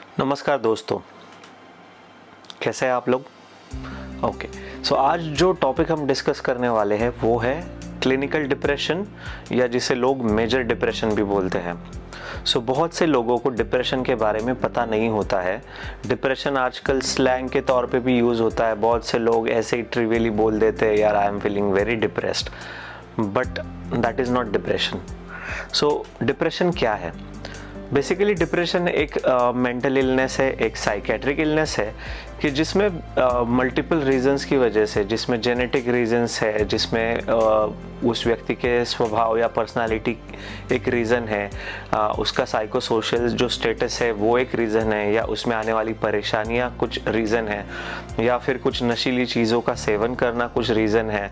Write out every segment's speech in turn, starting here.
नमस्कार दोस्तों, कैसे हैं आप लोग। ओके, सो आज जो टॉपिक हम डिस्कस करने वाले हैं वो है क्लिनिकल डिप्रेशन, या जिसे लोग मेजर डिप्रेशन भी बोलते हैं। बहुत से लोगों को डिप्रेशन के बारे में पता नहीं होता है। डिप्रेशन आजकल स्लैंग के तौर पे भी यूज़ होता है। बहुत से लोग ऐसे ही ट्रिवियली बोल देते हैं, यार I am feeling very depressed, but that is not depression. Depression क्या है? बेसिकली डिप्रेशन एक मेंटल इलनेस है, एक साइकेट्रिक इलनेस है कि जिसमें मल्टीपल रीजंस की वजह से, जिसमें जेनेटिक रीजंस है, जिसमें उस व्यक्ति के स्वभाव या पर्सनालिटी एक रीज़न है, उसका साइको सोशल जो स्टेटस है वो एक रीज़न है, या उसमें आने वाली परेशानियां कुछ रीज़न है, या फिर कुछ नशीली चीज़ों का सेवन करना कुछ रीज़न है।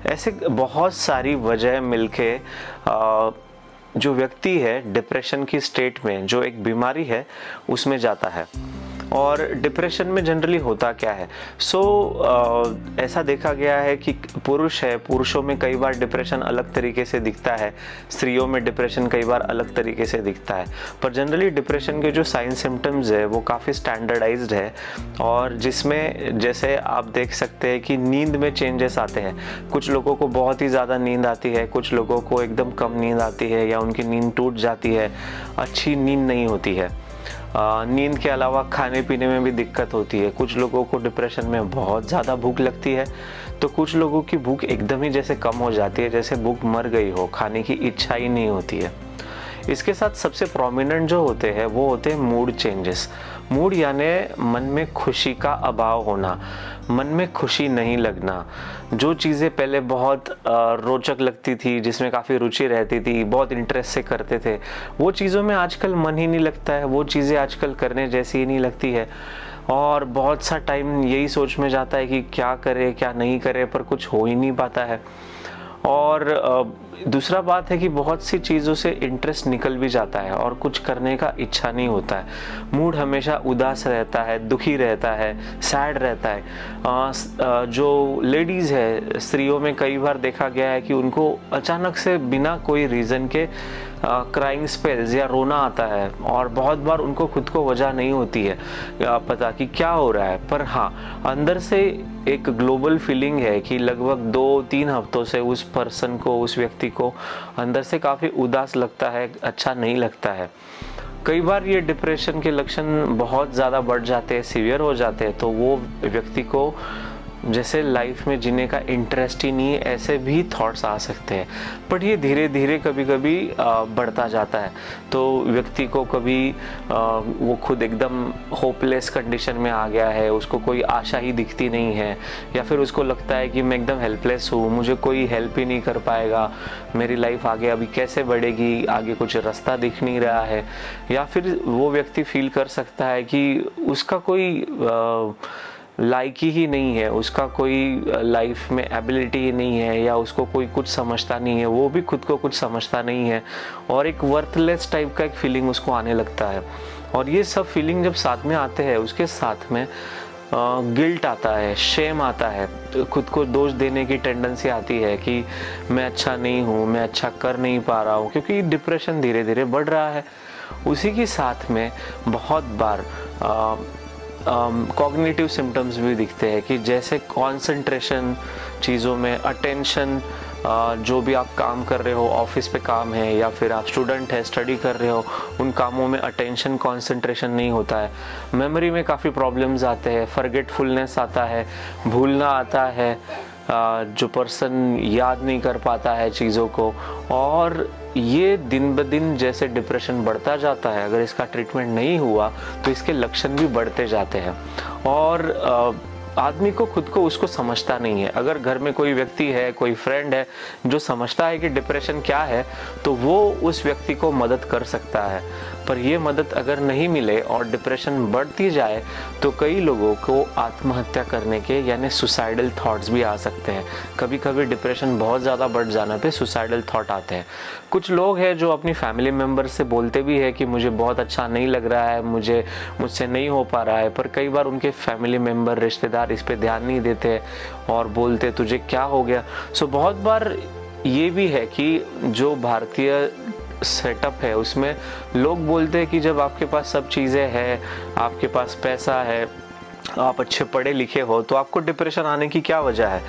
ऐसे बहुत सारी वजह मिलके जो व्यक्ति है डिप्रेशन की स्टेट में, जो एक बीमारी है उसमें जाता है। और डिप्रेशन में जनरली होता क्या है? ऐसा देखा गया है कि पुरुष है, पुरुषों में कई बार डिप्रेशन अलग तरीके से दिखता है, स्त्रियों में डिप्रेशन कई बार अलग तरीके से दिखता है। पर जनरली डिप्रेशन के जो साइन सिम्टम्स है वो काफ़ी स्टैंडर्डाइज्ड है, और जिसमें जैसे आप देख सकते हैं कि नींद में चेंजेस आते हैं। कुछ लोगों को बहुत ही ज़्यादा नींद आती है, कुछ लोगों को एकदम कम नींद आती है, या उनकी नींद टूट जाती है, अच्छी नींद नहीं होती है। नींद के अलावा खाने पीने में भी दिक्कत होती है। कुछ लोगों को डिप्रेशन में बहुत ज़्यादा भूख लगती है, तो कुछ लोगों की भूख एकदम ही जैसे कम हो जाती है, जैसे भूख मर गई हो, खाने की इच्छा ही नहीं होती है। इसके साथ सबसे प्रोमिनेंट जो होते हैं वो होते हैं मूड चेंजेस। मूड यानी मन में खुशी का अभाव होना, मन में खुशी नहीं लगना। जो चीज़ें पहले बहुत रोचक लगती थी, जिसमें काफ़ी रुचि रहती थी, बहुत इंटरेस्ट से करते थे, वो चीज़ों में आजकल मन ही नहीं लगता है, वो चीज़ें आजकल करने जैसी ही नहीं लगती है। और बहुत सा टाइम यही सोच में जाता है कि क्या करे क्या नहीं करे, पर कुछ हो ही नहीं पाता है। और दूसरा बात है कि बहुत सी चीज़ों से इंटरेस्ट निकल भी जाता है और कुछ करने का इच्छा नहीं होता है। मूड हमेशा उदास रहता है, दुखी रहता है, सैड रहता है। जो लेडीज़ है, स्त्रियों में कई बार देखा गया है कि उनको अचानक से बिना कोई रीज़न के क्राइंग स्पेल्स या रोना आता है, और बहुत बार उनको खुद को वजह नहीं होती है पता कि क्या हो रहा है। पर हाँ, अंदर से एक ग्लोबल फीलिंग है कि लगभग 2-3 हफ्तों से उस पर्सन को, उस व्यक्ति को अंदर से काफ़ी उदास लगता है, अच्छा नहीं लगता है। कई बार ये डिप्रेशन के लक्षण बहुत ज़्यादा बढ़ जाते हैं, सीवियर हो जाते हैं, तो वो व्यक्ति को जैसे लाइफ में जीने का इंटरेस्ट ही नहीं है, ऐसे भी थॉट्स आ सकते हैं। बट ये धीरे धीरे कभी कभी बढ़ता जाता है, तो व्यक्ति को कभी वो खुद एकदम होपलेस कंडीशन में आ गया है, उसको कोई आशा ही दिखती नहीं है, या फिर उसको लगता है कि मैं एकदम हेल्पलेस हूँ, मुझे कोई हेल्प ही नहीं कर पाएगा, मेरी लाइफ आगे अभी कैसे बढ़ेगी, आगे कुछ रास्ता दिख नहीं रहा है। या फिर वो व्यक्ति फील कर सकता है कि उसका कोई लायकी ही नहीं है, उसका कोई लाइफ में एबिलिटी ही नहीं है, या उसको कोई कुछ समझता नहीं है, वो भी खुद को कुछ समझता नहीं है, और एक वर्थलेस टाइप का एक फीलिंग उसको आने लगता है। और ये सब फीलिंग जब साथ में आते हैं, उसके साथ में गिल्ट आता है, शेम आता है, तो खुद को दोष देने की टेंडेंसी आती है कि मैं अच्छा नहीं हूँ, मैं अच्छा कर नहीं पा रहा हूँ, क्योंकि डिप्रेशन धीरे धीरे बढ़ रहा है। उसी के साथ में बहुत बार कॉग्निटिव सिम्टम्स भी दिखते हैं, कि जैसे कंसंट्रेशन चीज़ों में, अटेंशन, जो भी आप काम कर रहे हो, ऑफिस पे काम है, या फिर आप स्टूडेंट है, स्टडी कर रहे हो, उन कामों में अटेंशन, कंसंट्रेशन नहीं होता है। मेमोरी में काफ़ी प्रॉब्लम्स आते हैं, फॉरगेटफुलनेस आता है, भूलना आता है, जो पर्सन याद नहीं कर पाता है चीज़ों को। और ये दिन ब दिन जैसे डिप्रेशन बढ़ता जाता है, अगर इसका ट्रीटमेंट नहीं हुआ तो इसके लक्षण भी बढ़ते जाते हैं, और आदमी को खुद को उसको समझता नहीं है। अगर घर में कोई व्यक्ति है, कोई फ्रेंड है जो समझता है कि डिप्रेशन क्या है, तो वो उस व्यक्ति को मदद कर सकता है। पर ये मदद अगर नहीं मिले और डिप्रेशन बढ़ती जाए, तो कई लोगों को आत्महत्या करने के यानी सुसाइडल थॉट्स भी आ सकते हैं। कभी कभी डिप्रेशन बहुत ज़्यादा बढ़ जाने पे सुसाइडल थॉट आते हैं। कुछ लोग हैं जो अपनी फैमिली मेम्बर से बोलते भी है कि मुझे बहुत अच्छा नहीं लग रहा है, मुझसे नहीं हो पा रहा है, पर कई बार उनके फैमिली मेम्बर, रिश्तेदार इस पे ध्यान नहीं देते और बोलते तुझे क्या हो गया। बहुत बार ये भी है कि जो भारतीय सेटअप है उसमें लोग बोलते हैं कि जब आपके पास सब चीज़ें हैं, आपके पास पैसा है, आप अच्छे पढ़े लिखे हो, तो आपको डिप्रेशन आने की क्या वजह है।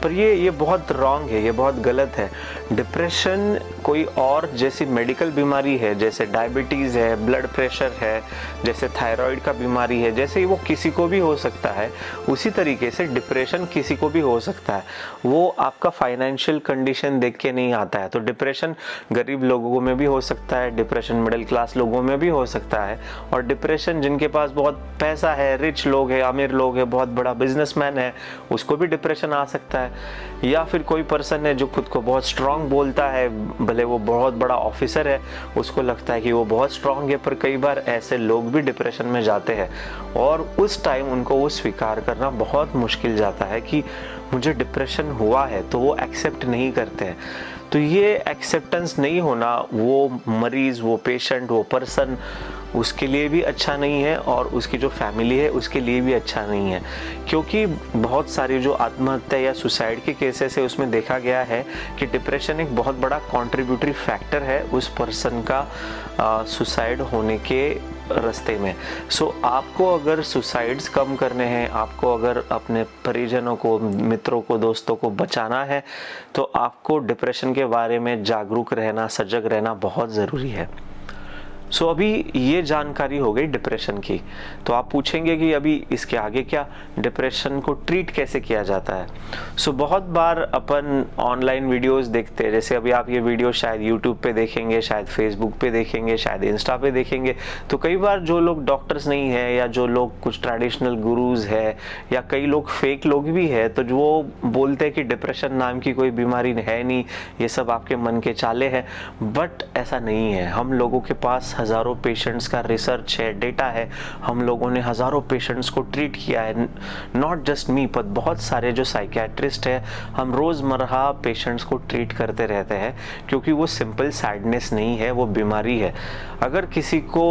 पर ये बहुत रॉन्ग है, ये बहुत गलत है। डिप्रेशन कोई और जैसी मेडिकल बीमारी है, जैसे डायबिटीज़ है, ब्लड प्रेशर है, जैसे थायराइड का बीमारी है, जैसे वो किसी को भी हो सकता है, उसी तरीके से डिप्रेशन किसी को भी हो सकता है। वो आपका फाइनेंशियल कंडीशन देख के नहीं आता है। तो डिप्रेशन गरीब लोगों में भी हो सकता है, डिप्रेशन मिडिल क्लास लोगों में भी हो सकता है, और डिप्रेशन जिनके पास बहुत पैसा है, रिच लोग है, अमीर लोग है, बहुत बड़ा बिजनेसमैन है, उसको भी डिप्रेशन आ सकता है। या फिर कोई पर्सन है जो खुद को बहुत स्ट्रांग बोलता है, भले वो बहुत बड़ा ऑफिसर है, उसको लगता है कि वो बहुत स्ट्रांग है, पर कई बार ऐसे लोग भी डिप्रेशन में जाते हैं और उस टाइम उनको वो स्वीकार करना बहुत मुश्किल जाता है कि मुझे डिप्रेशन हुआ है, तो वो एक्सेप्ट नहीं करते हैं। तो ये एक्सेप्टेंस नहीं होना वो मरीज़, वो पेशेंट, वो पर्सन, उसके लिए भी अच्छा नहीं है और उसकी जो फैमिली है उसके लिए भी अच्छा नहीं है। क्योंकि बहुत सारी जो आत्महत्या या सुसाइड के केसेस है उसमें देखा गया है कि डिप्रेशन एक बहुत बड़ा कंट्रीब्यूटरी फैक्टर है उस पर्सन का सुसाइड होने के रास्ते में। सो आपको अगर सुसाइड्स कम करने हैं, आपको अगर अपने परिजनों को, मित्रों को, दोस्तों को बचाना है, तो आपको डिप्रेशन के बारे में जागरूक रहना, सजग रहना बहुत ज़रूरी है। सो अभी ये जानकारी हो गई डिप्रेशन की। तो आप पूछेंगे कि अभी इसके आगे क्या, डिप्रेशन को ट्रीट कैसे किया जाता है। सो बहुत बार अपन ऑनलाइन वीडियोस देखते हैं, जैसे अभी आप ये वीडियो शायद यूट्यूब पे देखेंगे, शायद फेसबुक पे देखेंगे, शायद इंस्टा पे देखेंगे। तो कई बार जो लोग डॉक्टर्स नहीं है, या जो लोग कुछ ट्रेडिशनल गुरुज है, या कई लोग फेक लोग भी है, तो जो वो बोलते हैं कि डिप्रेशन नाम की कोई बीमारी है नहीं, ये सब आपके मन के चाले हैं। बट ऐसा नहीं है। हम लोगों के पास हज़ारों पेशेंट्स का रिसर्च है, डेटा है, हम लोगों ने हज़ारों पेशेंट्स को ट्रीट किया है, नॉट जस्ट मी, पर बहुत सारे जो साइकियाट्रिस्ट है, हम रोज़मर्रा पेशेंट्स को ट्रीट करते रहते हैं, क्योंकि वो सिंपल सैडनेस नहीं है, वो बीमारी है। अगर किसी को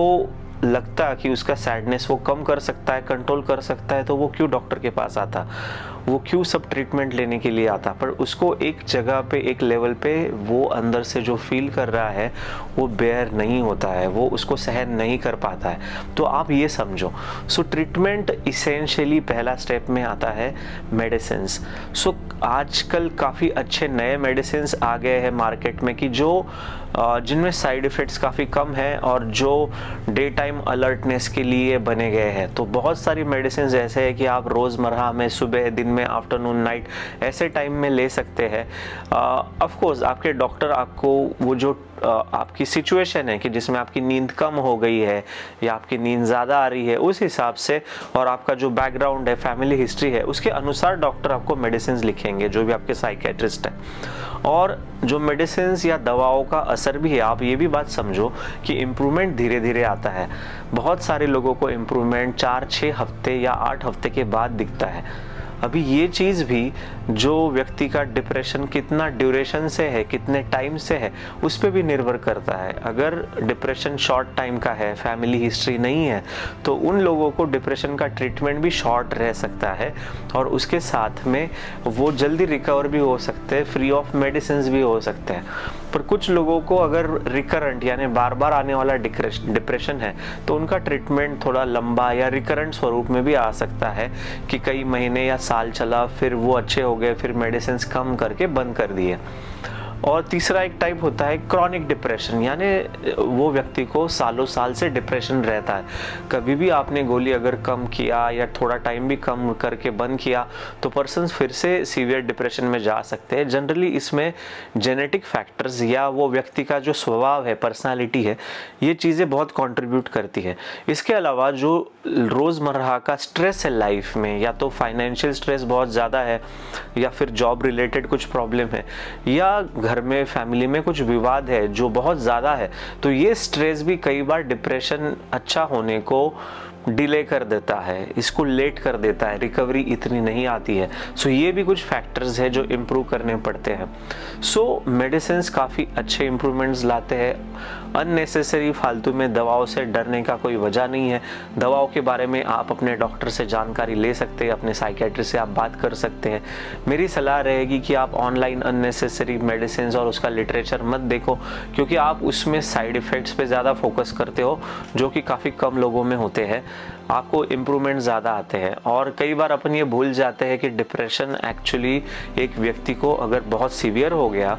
लगता कि उसका सैडनेस वो कम कर सकता है, कंट्रोल कर सकता है, तो वो क्यों डॉक्टर के पास आता, वो क्यों सब ट्रीटमेंट लेने के लिए आता। पर उसको एक जगह पे, एक लेवल पे वो अंदर से जो फील कर रहा है वो बेयर नहीं होता है, वो उसको सहन नहीं कर पाता है। तो आप ये समझो। सो ट्रीटमेंट इसेंशियली पहला स्टेप में आता है मेडिसिन। सो आजकल काफ़ी अच्छे नए मेडिसिन आ गए हैं मार्केट में कि जो जिनमें साइड इफ़ेक्ट्स काफ़ी कम है और जो डे टाइम अलर्टनेस के लिए बने गए हैं। तो बहुत सारी मेडिसिन ऐसे है कि आप रोज़मर्रा में, सुबह, दिन में, आफ्टरनून, नाइट, ऐसे टाइम में ले सकते हैं। ऑफ कोर्स आपके डॉक्टर आपको वो जो आपकी सिचुएशन है कि जिसमें आपकी नींद कम हो गई है या आपकी नींद ज़्यादा आ रही है, उस हिसाब से, और आपका जो बैकग्राउंड है, फैमिली हिस्ट्री है, उसके अनुसार डॉक्टर आपको मेडिसिन लिखेंगे, जो भी आपके साइकियाट्रिस्ट है। और जो मेडिसिन या दवाओं का असर भी है, आप ये भी बात समझो कि इम्प्रूवमेंट धीरे धीरे आता है। बहुत सारे लोगों को इम्प्रूवमेंट 4-6 हफ्ते या 8 हफ्ते के बाद दिखता है। अभी ये चीज़ भी, जो व्यक्ति का डिप्रेशन कितना ड्यूरेशन से है, कितने टाइम से है, उस पर भी निर्भर करता है। अगर डिप्रेशन शॉर्ट टाइम का है, फैमिली हिस्ट्री नहीं है, तो उन लोगों को डिप्रेशन का ट्रीटमेंट भी शॉर्ट रह सकता है और उसके साथ में वो जल्दी रिकवर भी हो सकते हैं, फ्री ऑफ मेडिसिन भी हो सकते हैं। पर कुछ लोगों को अगर रिकरेंट यानी बार बार आने वाला डिप्रेशन है, तो उनका ट्रीटमेंट थोड़ा लंबा या रिकरेंट स्वरूप में भी आ सकता है कि कई महीने या साल चला, फिर वो अच्छे हो गए, फिर मेडिसिन कम करके बंद कर दिए। और तीसरा एक टाइप होता है क्रॉनिक डिप्रेशन, यानी वो व्यक्ति को सालों साल से डिप्रेशन रहता है। कभी भी आपने गोली अगर कम किया या थोड़ा टाइम भी कम करके बंद किया, तो पर्सन फिर से सीवियर डिप्रेशन में जा सकते हैं। जनरली इसमें जेनेटिक फैक्टर्स या वो व्यक्ति का जो स्वभाव है, पर्सनालिटी है, ये चीज़ें बहुत कंट्रीब्यूट करती है। इसके अलावा जो रोज़मर्रा का स्ट्रेस है लाइफ में, या तो फाइनेंशियल स्ट्रेस बहुत ज़्यादा है, या फिर जॉब रिलेटेड कुछ प्रॉब्लम है, या घर में, फैमिली में कुछ विवाद है जो बहुत ज़्यादा है, तो ये स्ट्रेस भी कई बार डिप्रेशन अच्छा होने को डिले कर देता है, इसको लेट कर देता है, रिकवरी इतनी नहीं आती है। सो ये भी कुछ फैक्टर्स है जो इम्प्रूव करने पड़ते हैं। सो मेडिसिन काफ़ी अच्छे इम्प्रूवमेंट्स लाते हैं अननेसेसरी फालतू में दवाओं से डरने का कोई वजह नहीं है। दवाओं के बारे में आप अपने डॉक्टर से जानकारी ले सकते हैं, अपने साइकेट्रिस्ट से आप बात कर सकते हैं। मेरी सलाह रहेगी कि आप ऑनलाइन अननेसेसरी मेडिसिन और उसका लिटरेचर मत देखो, क्योंकि आप उसमें साइड इफ़ेक्ट्स पे ज़्यादा फोकस करते हो, जो कि काफ़ी कम लोगों में होते हैं। आपको इम्प्रूवमेंट ज़्यादा आते हैं। और कई बार अपन ये भूल जाते हैं कि डिप्रेशन एक्चुअली एक व्यक्ति को अगर बहुत सीवियर हो गया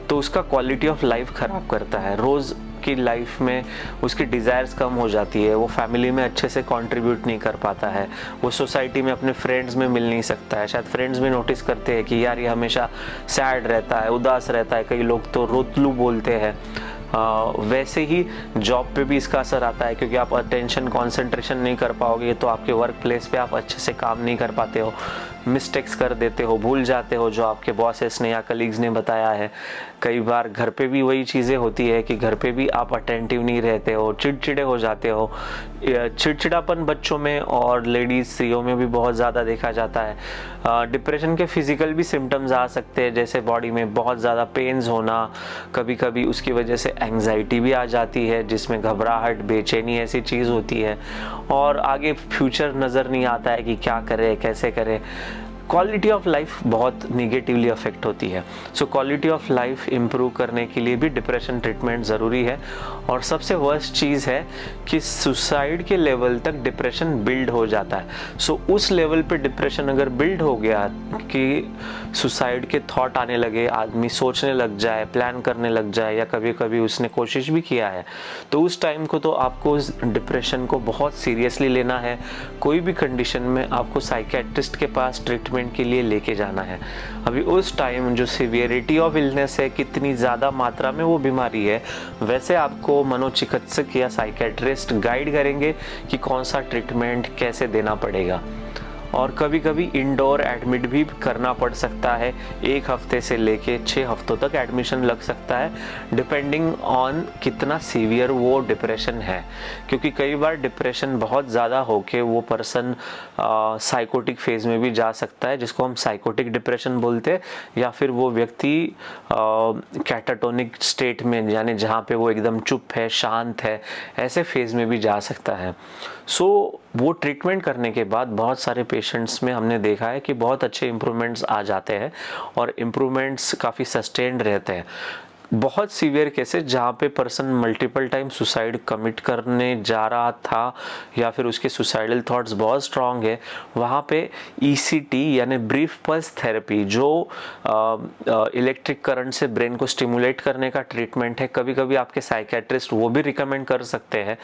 तो उसका क्वालिटी ऑफ लाइफ ख़राब करता है। रोज़ की लाइफ में उसकी डिज़ायर्स कम हो जाती है, वो फैमिली में अच्छे से कंट्रीब्यूट नहीं कर पाता है, वो सोसाइटी में अपने फ्रेंड्स में मिल नहीं सकता है। शायद फ्रेंड्स भी नोटिस करते हैं कि यार ये हमेशा सैड रहता है, उदास रहता है, कई लोग तो रोतलू बोलते हैं। वैसे ही जॉब पे भी इसका असर आता है, क्योंकि आप अटेंशन कंसंट्रेशन नहीं कर पाओगे तो आपके वर्क प्लेस पे आप अच्छे से काम नहीं कर पाते हो, मिस्टेक्स कर देते हो, भूल जाते हो जो आपके बॉसेस ने या कलीग्स ने बताया है। कई बार घर पे भी वही चीज़ें होती है कि घर पे भी आप अटेंटिव नहीं रहते हो, चिड़चिड़े हो जाते हो। चिड़चिड़ापन बच्चों में और लेडीज स्त्रियों में भी बहुत ज़्यादा देखा जाता है। डिप्रेशन के फिजिकल भी सिम्टम्स आ सकते हैं, जैसे बॉडी में बहुत ज़्यादा पेन्स होना, कभी कभी उसकी वजह से एंग्जाइटी भी आ जाती है, जिसमें घबराहट, बेचैनी ऐसी चीज़ होती है, और आगे फ्यूचर नज़र नहीं आता है कि क्या करें, कैसे करें। क्वालिटी ऑफ लाइफ बहुत निगेटिवली अफेक्ट होती है। So quality of life improve करने के लिए भी डिप्रेशन ट्रीटमेंट ज़रूरी है। और सबसे वर्स्ट चीज़ है कि सुसाइड के लेवल तक डिप्रेशन बिल्ड हो जाता है। सो उस लेवल पे डिप्रेशन अगर बिल्ड हो गया कि सुसाइड के थॉट आने लगे, आदमी सोचने लग जाए, प्लान करने लग जाए, या कभी कभी उसने कोशिश भी किया है, तो उस टाइम को तो आपको उस डिप्रेशन को बहुत सीरियसली लेना है। कोई भी कंडीशन में आपको साइकेट्रिस्ट के पास ट्रीटमेंट के लिए लेके जाना है। अभी उस टाइम जो सिवियरिटी ऑफ इलनेस है, कितनी ज़्यादा मात्रा में वो बीमारी है, वैसे आपको मनोचिकित्सक या साइकेट्रिस्ट गाइड करेंगे कि कौन सा ट्रीटमेंट कैसे देना पड़ेगा। और कभी कभी इंडोर एडमिट भी करना पड़ सकता है, 1 हफ्ते से लेके 6 हफ्तों तक एडमिशन लग सकता है, डिपेंडिंग ऑन कितना सीवियर वो डिप्रेशन है। क्योंकि कई बार डिप्रेशन बहुत ज़्यादा होके वो पर्सन साइकोटिक फेज में भी जा सकता है, जिसको हम साइकोटिक डिप्रेशन बोलते हैं, या फिर वो व्यक्ति कैटाटोनिक स्टेट में, यानी जहाँ पे वो एकदम चुप है, शांत है, ऐसे फेज में भी जा सकता है। सो वो ट्रीटमेंट करने के बाद बहुत सारे पेशेंट्स में हमने देखा है कि बहुत अच्छे इम्प्रूवमेंट्स आ जाते हैं, और इम्प्रूवमेंट्स काफ़ी सस्टेन्ड रहते हैं। बहुत सीवियर केसेस जहाँ पे person multiple time suicide commit करने जा रहा था, या फिर उसके सुसाइडल थॉट्स बहुत स्ट्रांग है, वहाँ पे ECT यानी ब्रीफ पल्स थेरेपी, जो इलेक्ट्रिक करंट से ब्रेन को स्टिमुलेट करने का ट्रीटमेंट है, कभी कभी आपके साइकेट्रिस्ट वो भी रिकमेंड कर सकते हैं।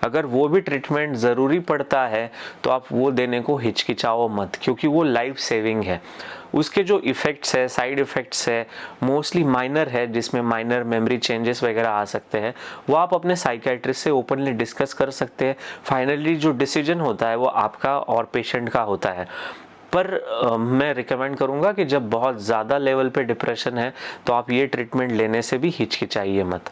अगर वो भी ट्रीटमेंट ज़रूरी पड़ता है तो आप वो देने को हिचकिचाओ मत, क्योंकि वो लाइफ सेविंग है। उसके जो इफ़ेक्ट्स है, साइड इफ़ेक्ट्स है, मोस्टली माइनर है, जिसमें माइनर मेमोरी चेंजेस वगैरह आ सकते हैं, वो आप अपने साइकेट्रिस्ट से ओपनली डिस्कस कर सकते हैं। फाइनली जो डिसीजन होता है वो आपका और पेशेंट का होता है। पर मैं रिकमेंड करूँगा कि जब बहुत ज़्यादा लेवल पे डिप्रेशन है तो आप ये ट्रीटमेंट लेने से भी हिचकिचाइए मत।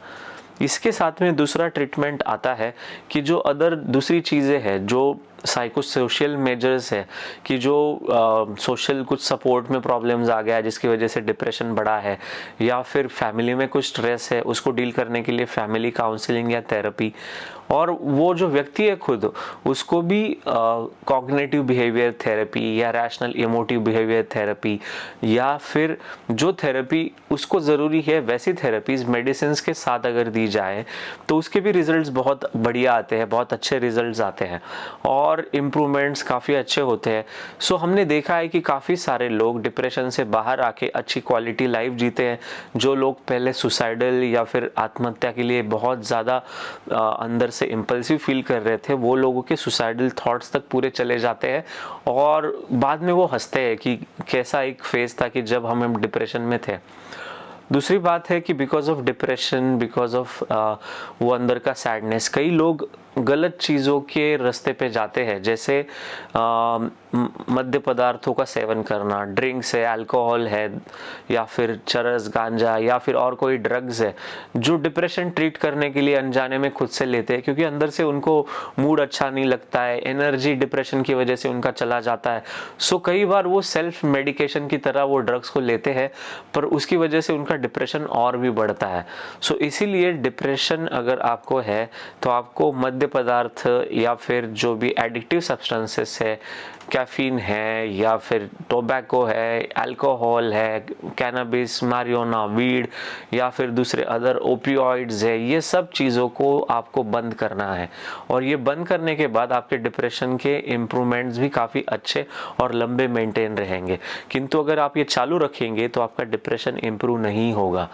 इसके साथ में दूसरा ट्रीटमेंट आता है कि जो दूसरी चीज़ें हैं, जो साइको सोशल मेजर्स है, कि जो सोशल कुछ सपोर्ट में प्रॉब्लम्स आ गया जिसकी वजह से डिप्रेशन बढ़ा है, या फिर फैमिली में कुछ स्ट्रेस है, उसको डील करने के लिए फैमिली काउंसलिंग या थेरेपी, और वो जो व्यक्ति है खुद, उसको भी कॉग्निटिव बिहेवियर थेरेपी या रैशनल इमोटिव बिहेवियर थेरेपी, या फिर जो थेरेपी उसको ज़रूरी है वैसी थेरेपीज़ मेडिसिन के साथ अगर दी जाए तो उसके भी रिजल्ट्स बहुत बढ़िया आते हैं, बहुत अच्छे रिजल्ट्स आते हैं, और इम्प्रूवमेंट्स काफ़ी अच्छे होते हैं। सो हमने देखा है कि काफ़ी सारे लोग डिप्रेशन से बाहर आके अच्छी क्वालिटी लाइफ जीते हैं। जो लोग पहले सुसाइडल या फिर आत्महत्या के लिए बहुत ज़्यादा अंदर से इम्पल्सिव फील कर रहे थे, वो लोगों के सुसाइडल थॉट्स तक पूरे चले जाते हैं, और बाद में वो हंसते हैं कि कैसा एक फेज था कि जब हम डिप्रेशन में थे। दूसरी बात है कि because of depression, because of वो अंदर का सैडनेस, कई लोग गलत चीज़ों के रास्ते पे जाते हैं, जैसे मद्य पदार्थों का सेवन करना, ड्रिंक्स है, अल्कोहल है, या फिर चरस, गांजा, या फिर और कोई ड्रग्स है, जो डिप्रेशन ट्रीट करने के लिए अनजाने में खुद से लेते हैं, क्योंकि अंदर से उनको मूड अच्छा नहीं लगता है, एनर्जी डिप्रेशन की वजह से उनका चला जाता है। सो कई बार वो सेल्फ मेडिकेशन की तरह वो ड्रग्स को लेते हैं, पर उसकी वजह से उनका डिप्रेशन और भी बढ़ता है। सो इसीलिए डिप्रेशन अगर आपको है तो आपको मद्य पदार्थ या फिर जो भी एडिक्टिव सब्सटेंसेस है, कैफीन है या फिर टोबैको है, अल्कोहल है, कैनबिस, मारिजुआना, वीड या फिर दूसरे अदर ओपियोइड्स है, ये सब चीज़ों को आपको बंद करना है। और ये बंद करने के बाद आपके डिप्रेशन के इम्प्रूवमेंट्स भी काफ़ी अच्छे और लंबे मेंटेन रहेंगे। किंतु अगर आप ये चालू रखेंगे तो आपका डिप्रेशन इम्प्रूव नहीं होगा।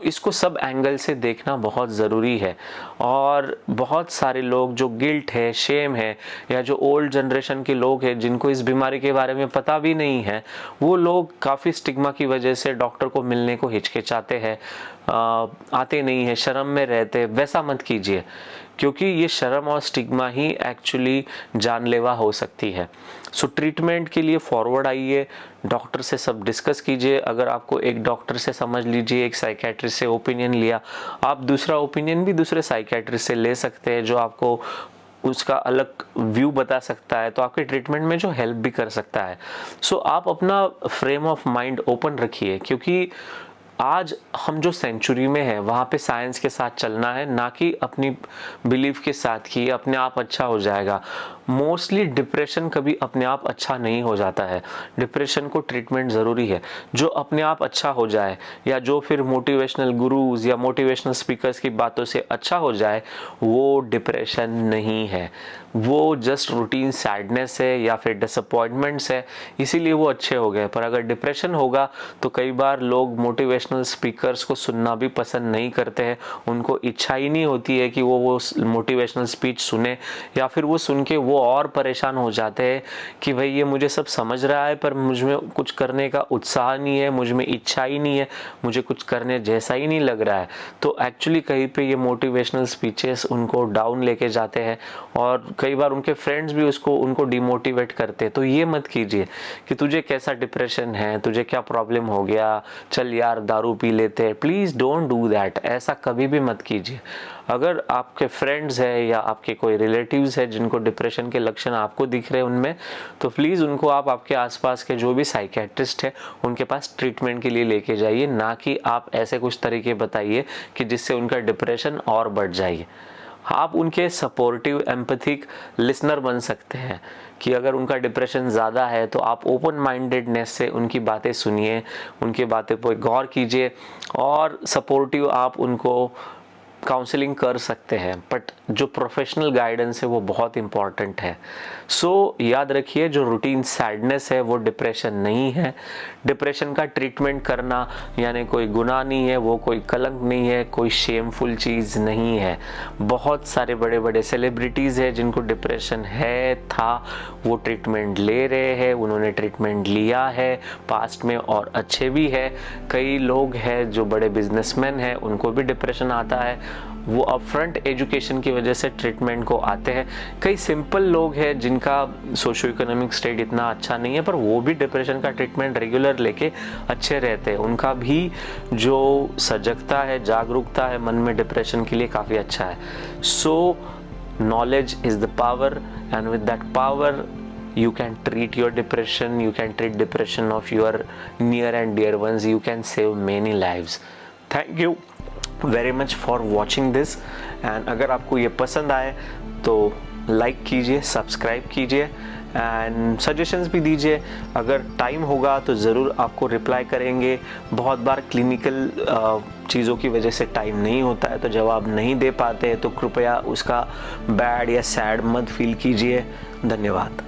इसको सब एंगल से देखना बहुत ज़रूरी है। और बहुत सारे लोग जो गिल्ट है, शेम है, या जो ओल्ड जनरेशन के लोग हैं जिनको इस बीमारी के बारे में पता भी नहीं है, वो लोग काफ़ी स्टिग्मा की वजह से डॉक्टर को मिलने को हिचकिचाते हैं, आते नहीं है, शर्म में रहते। वैसा मत कीजिए, क्योंकि ये शर्म और स्टिग्मा ही एक्चुअली जानलेवा हो सकती है। ट्रीटमेंट के लिए फॉरवर्ड आइए, डॉक्टर से सब डिस्कस कीजिए। अगर आपको एक डॉक्टर से समझ लीजिए, एक साइकेट्रिस्ट से ओपिनियन लिया, आप दूसरा ओपिनियन भी दूसरे साइकेट्रिस्ट से ले सकते हैं जो आपको उसका अलग व्यू बता सकता है, तो आपके ट्रीटमेंट में जो हेल्प भी कर सकता है। आप अपना फ्रेम ऑफ माइंड ओपन रखिए, क्योंकि आज हम जो सेंचुरी में है वहाँ पे साइंस के साथ चलना है, ना कि अपनी बिलीफ के साथ कि अपने आप अच्छा हो जाएगा। मोस्टली डिप्रेशन कभी अपने आप अच्छा नहीं हो जाता है, डिप्रेशन को ट्रीटमेंट ज़रूरी है। जो अपने आप अच्छा हो जाए या जो फिर मोटिवेशनल गुरुज या मोटिवेशनल स्पीकर्स की बातों से अच्छा हो जाए, वो डिप्रेशन नहीं है, वो जस्ट रूटीन सैडनेस है या फिर डिसअपॉइंटमेंट्स है, इसीलिए वो अच्छे हो गए। पर अगर डिप्रेशन होगा तो कई बार लोग मोटिवेशनल स्पीकर्स को सुनना भी पसंद नहीं करते हैं, उनको इच्छा ही नहीं होती है कि वो मोटिवेशनल स्पीच सुने, या फिर वो सुन के वो और परेशान हो जाते हैं कि भाई ये मुझे सब समझ रहा है पर मुझ में कुछ करने का उत्साह नहीं है, मुझ में इच्छा ही नहीं है, मुझे कुछ करने जैसा ही नहीं लग रहा है। तो एक्चुअली कहीं पे ये मोटिवेशनल स्पीचेस उनको डाउन लेके जाते हैं, और कई बार उनके फ्रेंड्स भी उनको डिमोटिवेट करते हैं। तो ये मत कीजिए कि तुझे कैसा डिप्रेशन है, तुझे क्या प्रॉब्लम हो गया, चल यार दारू पी लेते हैं। प्लीज़ डोंट डू दैट, ऐसा कभी भी मत कीजिए। अगर आपके फ्रेंड्स है या आपके कोई रिलेटिव्स है जिनको डिप्रेशन के लक्षण आपको दिख रहे हैं उनमें, तो प्लीज़ उनको आप आपके आसपास के जो भी साइकेट्रिस्ट है उनके पास ट्रीटमेंट के लिए लेके जाइए, ना कि आप ऐसे कुछ तरीके बताइए कि जिससे उनका डिप्रेशन और बढ़ जाए। आप उनके सपोर्टिव एम्पैथिक लिसनर बन सकते हैं कि अगर उनका डिप्रेशन ज़्यादा है तो आप ओपन माइंडेडनेस से उनकी बातें सुनिए, उनकी बातें पर गौर कीजिए, और सपोर्टिव आप उनको काउंसलिंग कर सकते हैं। बट जो प्रोफेशनल गाइडेंस है वो बहुत इम्पॉर्टेंट है। याद रखिए, जो रूटीन सैडनेस है वो डिप्रेशन नहीं है। डिप्रेशन का ट्रीटमेंट करना यानी कोई गुनाह नहीं है, वो कोई कलंक नहीं है, कोई शेमफुल चीज़ नहीं है। बहुत सारे बड़े बड़े सेलिब्रिटीज़ हैं जिनको डिप्रेशन है, था, वो ट्रीटमेंट ले रहे हैं, उन्होंने ट्रीटमेंट लिया है पास्ट में और अच्छे भी है। कई लोग हैं जो बड़े बिजनेसमैन हैं, उनको भी डिप्रेशन आता है, वो अपफ्रंट एजुकेशन की वजह से ट्रीटमेंट को आते हैं। कई सिंपल लोग हैं जिनका सोशियो इकोनॉमिक स्टेट इतना अच्छा नहीं है, पर वो भी डिप्रेशन का ट्रीटमेंट रेगुलर लेके अच्छे रहते हैं। उनका भी जो सजगता है, जागरूकता है मन में, डिप्रेशन के लिए काफ़ी अच्छा है। knowledge is the power, and with that power you can treat your depression, you can treat depression of your near and dear ones, you can save many lives. Thank you very much for watching this, and अगर आपको ये पसंद आए तो like कीजिए, subscribe कीजिए, and suggestions भी दीजिए। अगर टाइम होगा तो ज़रूर आपको रिप्लाई करेंगे। बहुत बार क्लिनिकल चीज़ों की वजह से टाइम नहीं होता है तो जवाब नहीं दे पाते, तो कृपया उसका बैड या सैड मत फील कीजिए। धन्यवाद।